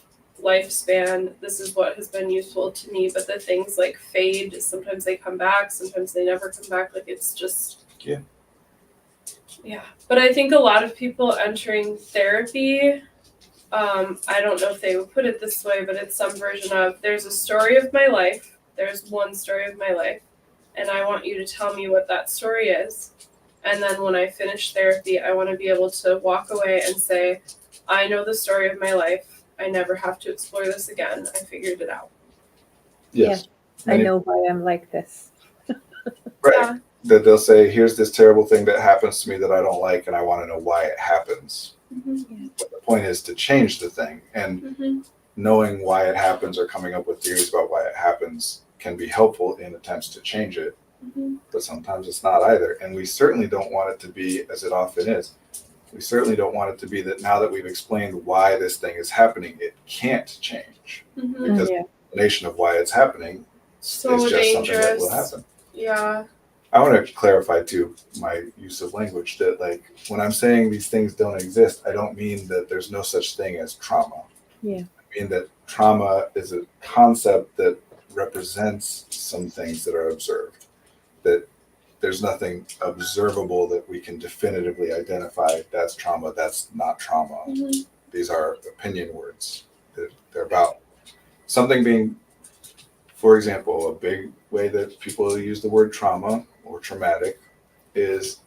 lifespan, this is what has been useful to me, but the things like fade, sometimes they come back, sometimes they never come back. Like it's just yeah. But I think a lot of people entering therapy, I don't know if they would put it this way, but it's some version of, there's a story of my life, there's one story of my life, and I want you to tell me what that story is. And then when I finish therapy, I want to be able to walk away and say, I know the story of my life. I never have to explore this again. I figured it out. yes. I know why I'm like this. Right. Yeah. That they'll say, here's this terrible thing that happens to me that I don't like, and I want to know why it happens. Mm-hmm. But the point is to change the thing. And knowing why it happens or coming up with theories about why it happens can be helpful in attempts to change it. But sometimes it's not either. And we certainly don't want it to be, as it often is, we certainly don't want it to be that now that we've explained why this thing is happening, it can't change. Because the explanation of why it's happening So is just dangerous. something that will happen. Yeah. I want to clarify too my use of language that, like, when I'm saying these things don't exist, I don't mean that there's no such thing as trauma. Yeah. I mean that trauma is a concept that represents some things that are observed. That there's nothing observable that we can definitively identify. That's trauma. That's not trauma. These are opinion words. They're about something being, for example, a big way that people use the word trauma or traumatic is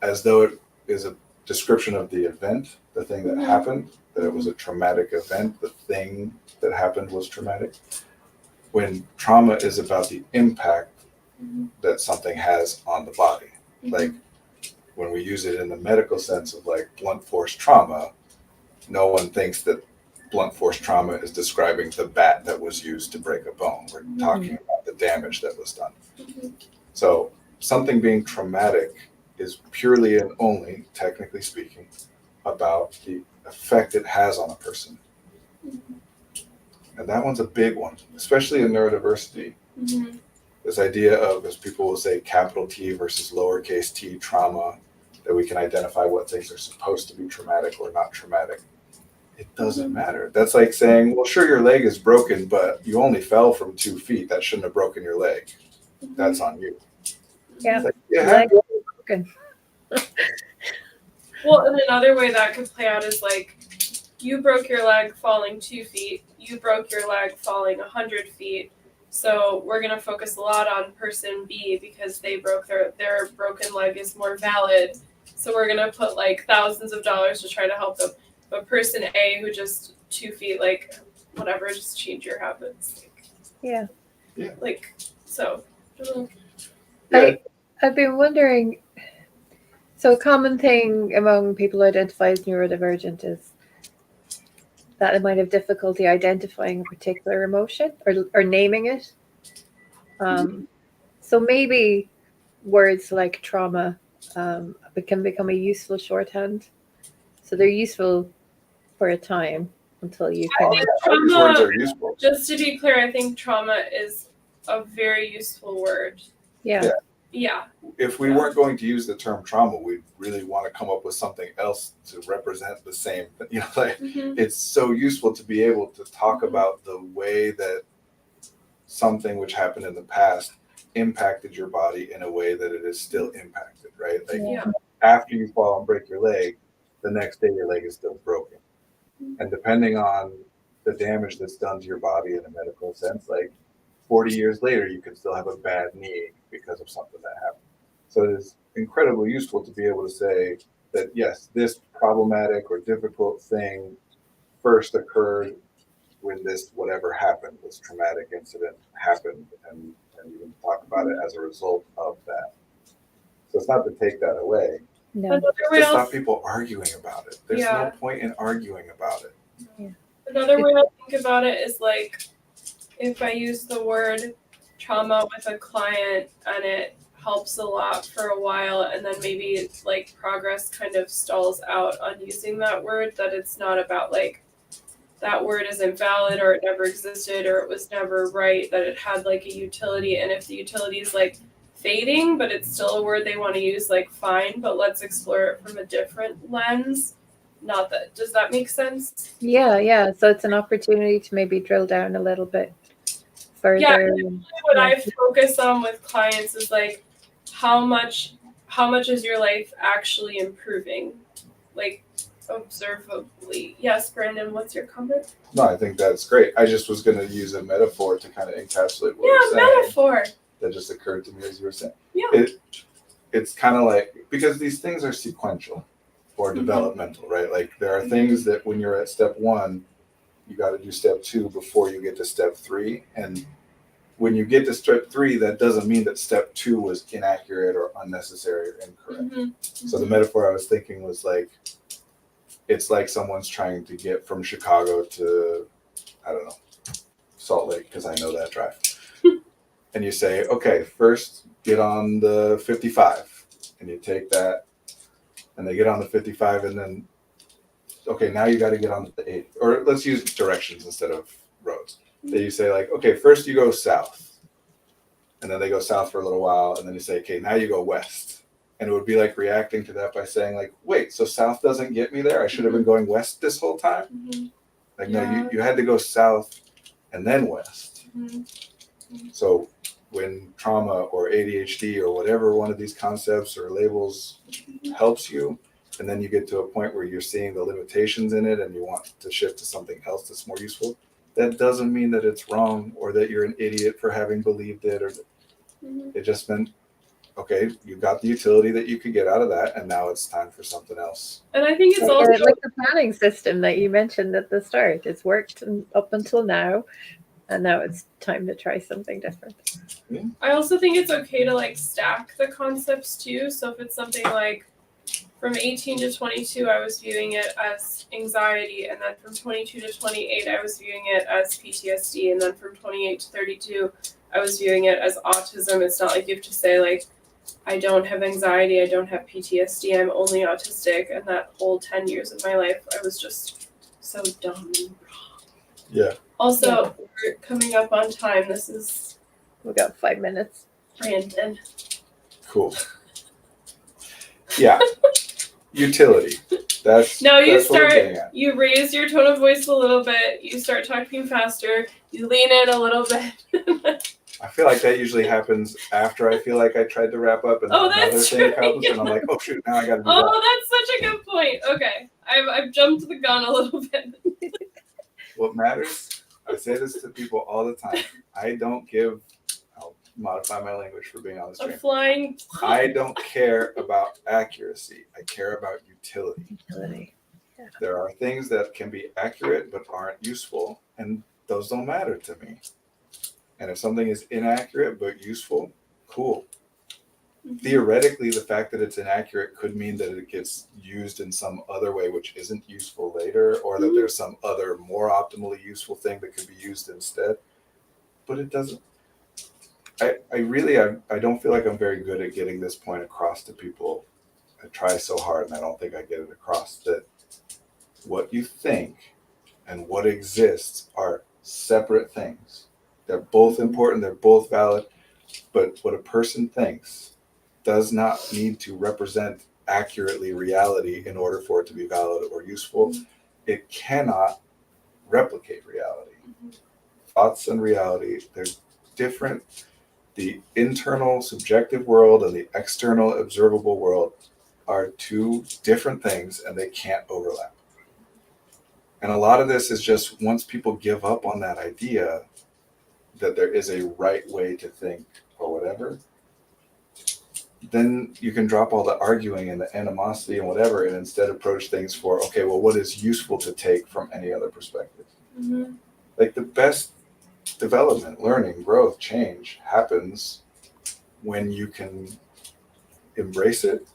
as though it is a description of the event, the thing that happened, that it was a traumatic event, the thing that happened was traumatic. When trauma is about the impact that something has on the body. Like when we use it in the medical sense of like blunt force trauma, no one thinks that blunt force trauma is describing the bat that was used to break a bone. We're talking about the damage that was done. So something being traumatic is purely and only, technically speaking, about the effect it has on a person. And that one's a big one, especially in neurodiversity. This idea of, as people will say, capital T versus lowercase t trauma, that we can identify what things are supposed to be traumatic or not traumatic. It doesn't matter. That's like saying, well, sure, your leg is broken, but you only fell from 2 feet. That shouldn't have broken your leg. That's on you. Yeah. Like, Leg broken. Well, and another way that could play out is like, you broke your leg falling 2 feet. You broke your leg falling 100 feet. So we're going to focus a lot on person B because they broke their broken leg is more valid. So we're going to put like thousands of dollars to try to help them. But person A who just 2 feet, like whatever, just change your habits. Yeah. Like, so. I've been wondering, so a common thing among people who identify as neurodivergent is that they might have difficulty identifying a particular emotion or naming it. So maybe words like trauma can become a useful shorthand. So they're useful for a time until you I can. think Words trauma, are useful. just to be clear, I think trauma is a very useful word. Yeah. Yeah. If we weren't going to use the term trauma, we'd really want to come up with something else to represent the same. You know, like it's so useful to be able to talk about the way that something which happened in the past impacted your body in a way that it is still impacted, right? Like after you fall and break your leg, the next day your leg is still broken. And depending on the damage that's done to your body in a medical sense, like 40 years later, you could still have a bad knee because of something that happened. So it is incredibly useful to be able to say that, yes, this problematic or difficult thing first occurred when this whatever happened, this traumatic incident happened, and you can talk about it as a result of that. So it's not to take that away. No. Another Just way to I'll stop people arguing about it. There's Yeah. no point in arguing about it. Another way I think about it is like if I use the word trauma with a client and it helps a lot for a while and then maybe like progress kind of stalls out on using that word, that it's not about like that word is invalid or it never existed or it was never right, that it had like a utility, and if the utility is like fading but it's still a word they want to use, like fine, but let's explore it from a different lens. Not that, does that make sense? Yeah. So it's an opportunity to maybe drill down a little bit further. Yeah, and- what yeah. I focus on with clients is like how much is your life actually improving, like observably. Yes, Brandon, what's your comment? No, I think that's great. I just was going to use a metaphor to kind of encapsulate what Yeah, you're saying. metaphor. That just occurred to me as you were saying. Yeah. It's kind of like, because these things are sequential or developmental, right? Like there are things that when you're at step 1, you got to do step 2 before you get to step 3. And when you get to step 3, that doesn't mean that step 2 was inaccurate or unnecessary or incorrect. So the metaphor I was thinking was like, it's like someone's trying to get from Chicago to, I don't know, Salt Lake, because I know that drive. And you say, okay, first get on the 55. And you take that, and they get on the 55, and then, okay, now you got to get on the 8. Or let's use directions instead of roads. Then you say, like, okay, first you go south. And then they go south for a little while, and then you say, okay, now you go west. And it would be like reacting to that by saying, like, wait, so south doesn't get me there? I should have been going west this whole time? Like, no, you had to go south and then west. So when trauma or ADHD or whatever one of these concepts or labels helps you, and then you get to a point where you're seeing the limitations in it and you want to shift to something else that's more useful, that doesn't mean that it's wrong or that you're an idiot for having believed it. Or it just meant, okay, you got the utility that you could get out of that, and now it's time for something else. And I think it's also like the planning system that you mentioned at the start. It's worked up until now, and now it's time to try something different. I also think it's okay to like stack the concepts too. So if it's something like from 18 to 22, I was viewing it as anxiety, and then from 22 to 28, I was viewing it as PTSD, and then from 28 to 32, I was viewing it as autism. It's not like you have to say like, I don't have anxiety, I don't have PTSD, I'm only autistic. And that whole 10 years of my life, I was just so dumb and wrong. Yeah. Also, we're coming up on time. This is We got 5 minutes. Brandon. Cool. Yeah. Utility. That's No, you that's what we're start, getting at. you raise your tone of voice a little bit, you start talking faster, you lean in a little bit. I feel like that usually happens after I feel like I tried to wrap up and Oh, another that's thing right. accomplished, and I'm like, oh shoot, now I got to do that. Oh, that's such a good point. Okay, I've jumped the gun a little bit. What matters, I say this to people all the time, I don't give, I'll modify my language for being on the A stream. flying. I don't care about accuracy. I care about utility. Utility. Yeah. There are things that can be accurate but aren't useful, and those don't matter to me. And if something is inaccurate but useful, cool. Theoretically, the fact that it's inaccurate could mean that it gets used in some other way which isn't useful later, or that there's some other more optimally useful thing that could be used instead. But it doesn't. I don't feel like I'm very good at getting this point across to people. I try so hard, and I don't think I get it across, that what you think and what exists are separate things. They're both important, they're both valid, but what a person thinks does not need to represent accurately reality in order for it to be valid or useful. It cannot replicate reality. Thoughts and reality, they're different. The internal subjective world and the external observable world are two different things, and they can't overlap. And a lot of this is just once people give up on that idea that there is a right way to think or whatever, then you can drop all the arguing and the animosity and whatever, and instead approach things for, okay, well, what is useful to take from any other perspective? Like the best development, learning, growth, change happens when you can embrace it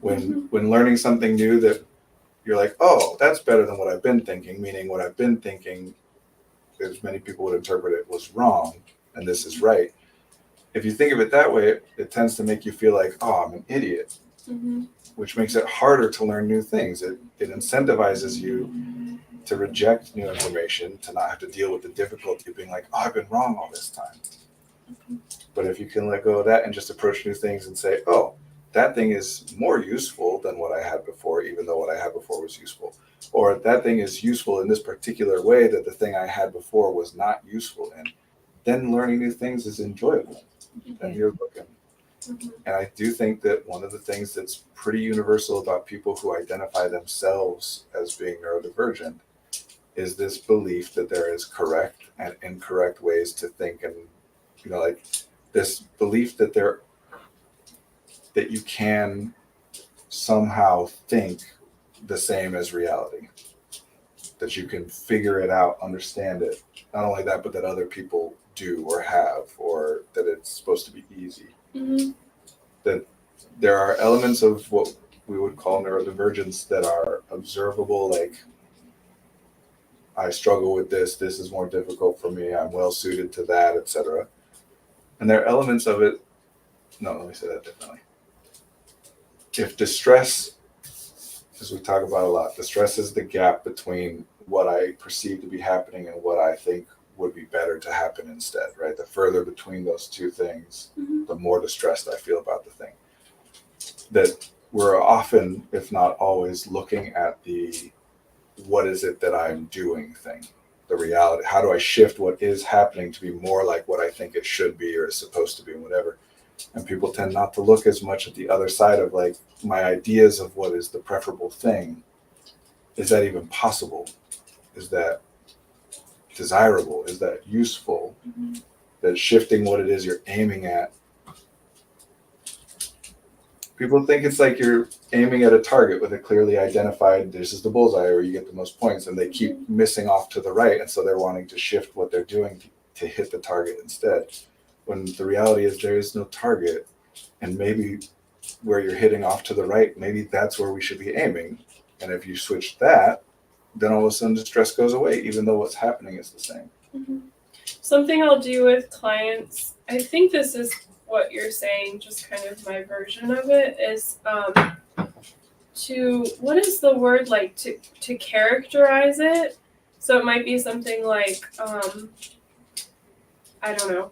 When learning something new that you're like, oh, that's better than what I've been thinking, meaning what I've been thinking, as many people would interpret it, was wrong, and this is right. If you think of it that way, it tends to make you feel like, oh, I'm an idiot, which makes it harder to learn new things. It incentivizes you to reject new information, to not have to deal with the difficulty of being like, oh, I've been wrong all this time. But if you can let go of that and just approach new things and say, oh, that thing is more useful than what I had before, even though what I had before was useful. Or that thing is useful in this particular way that the thing I had before was not useful in. Then learning new things is enjoyable. And you're looking. And I do think that one of the things that's pretty universal about people who identify themselves as being neurodivergent is this belief that there is correct and incorrect ways to think, and like this belief that you can somehow think the same as reality, that you can figure it out, understand it. Not only that, but that other people do or have, or that it's supposed to be easy. That there are elements of what we would call neurodivergence that are observable, like I struggle with this is more difficult for me, I'm well suited to that, etc. And there are elements of it, no, let me say that differently. If distress, as we talk about a lot, distress is the gap between what I perceive to be happening and what I think would be better to happen instead, right? The further between those two things, the more distressed I feel about the thing. That we're often, if not always, looking at the what is it that I'm doing thing, the reality. How do I shift what is happening to be more like what I think it should be or is supposed to be, whatever. And people tend not to look as much at the other side of like my ideas of what is the preferable thing. Is that even possible? Is that desirable? Is that useful? That shifting what it is you're aiming at. People think it's like you're aiming at a target with a clearly identified, this is the bullseye, or you get the most points, and they keep missing off to the right. And so they're wanting to shift what they're doing to hit the target instead. When the reality is there is no target, and maybe where you're hitting off to the right, maybe that's where we should be aiming. And if you switch that, then all of a sudden the stress goes away, even though what's happening is the same. Something I'll do with clients, I think this is what you're saying, just kind of my version of it, is what is the word, like to characterize it. So it might be something like, I don't know,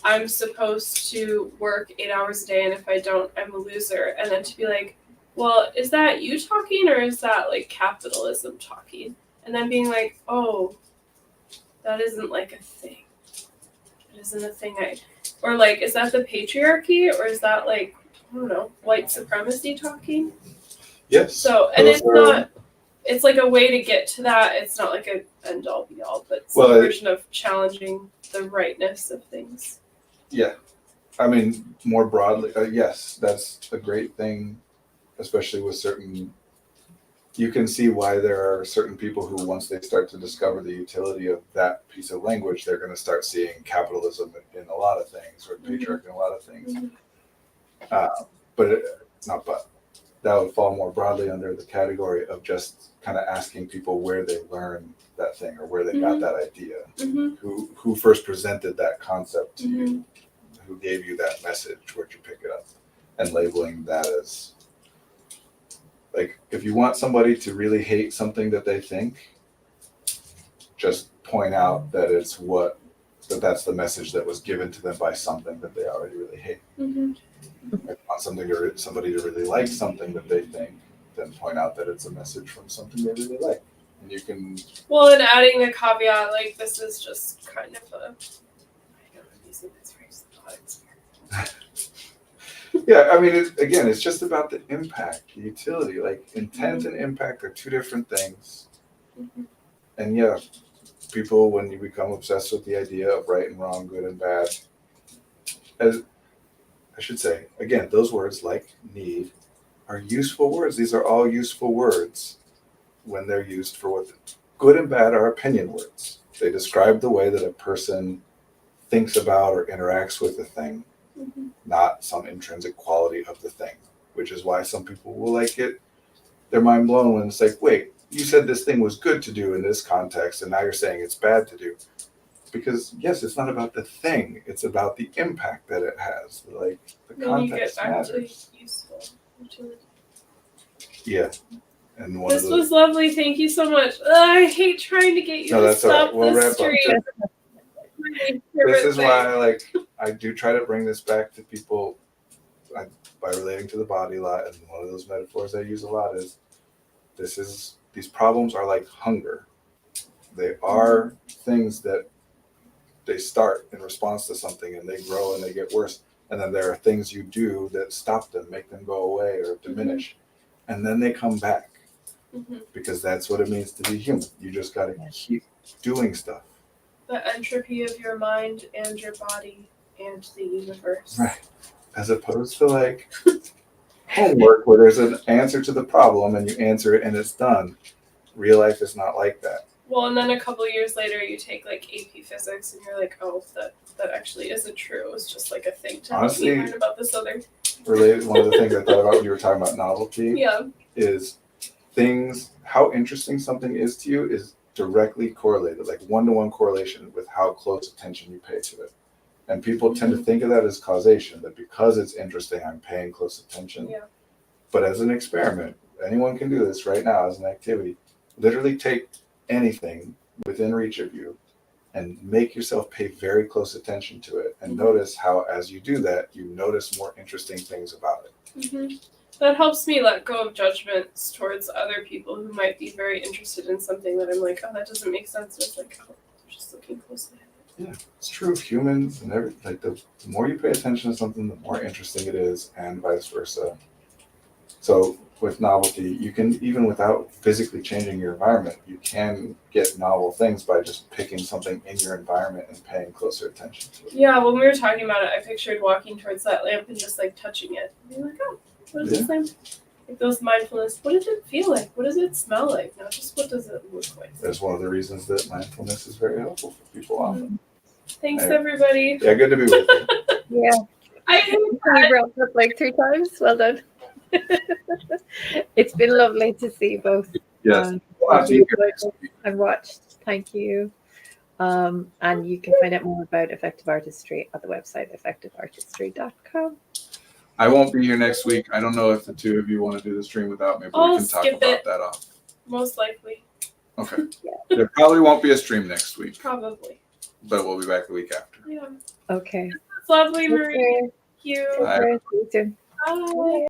I'm supposed to work 8 hours a day, and if I don't, I'm a loser. And then to be like, well, is that you talking, or is that like capitalism talking? And then being like, oh, that isn't like a thing. It isn't a thing or like, is that the patriarchy, or is that like, I don't know, white supremacy talking? Yes. So, and it's not, it's like a way to get to that. It's not like an end all be all, but it's a version of challenging the rightness of things. Yeah. I mean, more broadly, yes, that's a great thing, especially with certain, you can see why there are certain people who, once they start to discover the utility of that piece of language, they're going to start seeing capitalism in a lot of things, or patriarchy in a lot of things. But that would fall more broadly under the category of just kind of asking people where they learned that thing, or where they got that idea, who first presented that concept to you, who gave you that message, where'd you pick it up, and labeling that as, like, if you want somebody to really hate something that they think, just point out that that's the message that was given to them by something that they already really hate. If you want somebody to really like something that they think, then point out that it's a message from something they really like. And you can... Well, and adding a caveat, like, this is just kind of a... I don't know, using this phrase, Yeah, I mean, it's just about the impact, the utility. Like, intent and impact are two different things. And yeah, people, when you become obsessed with the idea of right and wrong, good and bad, as I should say, again, those words like need are useful words. These are all useful words when they're used for what good and bad are opinion words. They describe the way that a person thinks about or interacts with a thing, not some intrinsic quality of the thing, which is why some people will like get their mind blown when it's like, wait, you said this thing was good to do in this context, and now you're saying it's bad to do. Because yes, it's not about the thing; it's about the impact that it has. Like the Then you get context back matters. to useful utility. Yeah, and one This of the was lovely. Thank you so much. Ugh, I hate trying to get you no, to that's all right. stop We'll this wrap up. stream. This is why I do try to bring this back to people by relating to the body a lot, and one of those metaphors I use a lot is these problems are like hunger. They are things that they start in response to something, and they grow and they get worse, and then there are things you do that stop them, make them go away or diminish, and then they come back, because that's what it means to be human. You just got to keep doing stuff. The entropy of your mind and your body and the universe. Right. As opposed to like homework where there's an answer to the problem and you answer it and it's done. Real life is not like that. Well, and then a couple of years later, you take like AP physics, and you're like, oh, that actually isn't true. It was just like a thing to Honestly, help me learn about this other. Related, one of the things I thought about when you were talking about novelty is how interesting something is to you is directly correlated, like one-to-one correlation with how close attention you pay to it. And people tend to think of that as causation, that because it's interesting, I'm paying close attention. Yeah. But as an experiment, anyone can do this right now as an activity. Literally take anything within reach of you and make yourself pay very close attention to it, and notice how, as you do that, you notice more interesting things about it. That helps me let go of judgments towards other people who might be very interested in something that I'm like, oh, that doesn't make sense. And it's like, oh, I'm just looking closely at it. Yeah, it's true of humans and everything. Like the more you pay attention to something, the more interesting it is, and vice versa. So with novelty, you can, even without physically changing your environment, you can get novel things by just picking something in your environment and paying closer attention to it. Yeah, when we were talking about it, I pictured walking towards that lamp and just like touching it. And being like, oh, what is this lamp? Like those mindfulness, what does it feel like? What does it smell like? Not just what does it look like. That's one of the reasons that mindfulness is very helpful for people often. Thanks, everybody. Yeah, good to be with you. Yeah. I brought up like 3 times. Well done. It's been lovely to see both. Yes. And watched. Thank you. And you can find out more about Effective Artistry at the website effectiveartistry.com. I won't be here next week. I don't know if the two of you want to do the stream without me, but we can talk about that off. Most likely. Okay. There probably won't be a stream next week. Probably. But we'll be back the week after. Yeah. Okay. It's lovely, Marie. Thank you. Bye. See you soon. Bye.